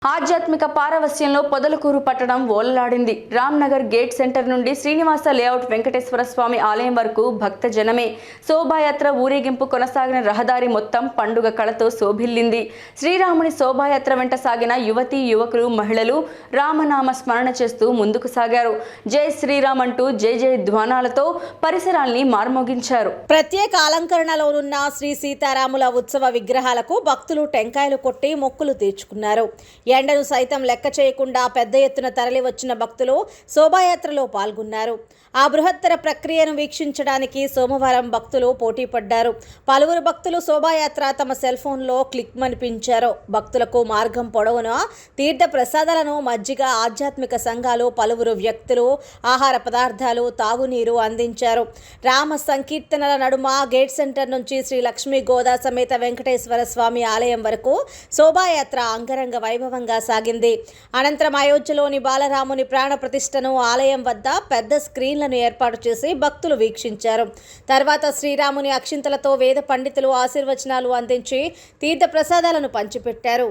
ఆధ్యాత్మిక పారవస్యంలో పొదలకూరు పట్టణం ఓలలాడింది. Ramnagar gate centre నుండి శ్రీనివాస లేఅవుట్ వెంకటేశ్వర స్వామి ఆలయం వరకు భక్త జనమే. శోభాయాత్ర ఊరేగింపు కొనసాగిన రహదారి మొత్తం పండుగ కళతో శోభిల్లింది. శ్రీరాముని శోభాయాత్ర వెంట సాగిన యువతీ యువకులు, మహిళలు రామనామ స్మరణ చేస్తూ ముందుకు సాగారు. జై శ్రీరామ్ అంటూ జై జై ధ్వానాలతో పరిసరాల్ని మార్మోగించారు. ప్రత్యేక అలంకరణలోనున్న శ్రీ సీతారాముల ఉత్సవ విగ్రహాలకు భక్తులు టెంకాయలు కొట్టి మొక్కులు తీర్చుకున్నారు. ఎండను సైతం లెక్క చేయకుండా పెద్ద ఎత్తున తరలి వచ్చిన భక్తులు శోభాయాత్రలో పాల్గొన్నారు. ఆ బృహత్తర ప్రక్రియను వీక్షించడానికి సోమవారం భక్తులు పోటీ పడ్డారు. పలువురు భక్తులు శోభాయాత్ర తమ సెల్ ఫోన్లో క్లిక్ మనిపించారు. భక్తులకు మార్గం పొడవున తీర్థ ప్రసాదాలను, మజ్జిగ, ఆధ్యాత్మిక సంఘాలు, పలువురు వ్యక్తులు ఆహార పదార్థాలు, తాగునీరు అందించారు. రామ సంకీర్తనల నడుమ గేట్ సెంటర్ నుంచి శ్రీ లక్ష్మీ గోదా సమేత వెంకటేశ్వర స్వామి ఆలయం వరకు శోభాయాత్ర అంగరంగ వైభవంగా సాగింది. అనంతరం అయోధ్యలోని బాలరాముని ప్రాణ ప్రతిష్టను ఆలయం వద్ద పెద్ద స్క్రీన్లను ఏర్పాటు చేసి భక్తులు వీక్షించారు. తర్వాత శ్రీరాముని అక్షింతలతో వేద పండితులు ఆశీర్వచనాలు అందించి తీర్థ ప్రసాదాలను పంచిపెట్టారు.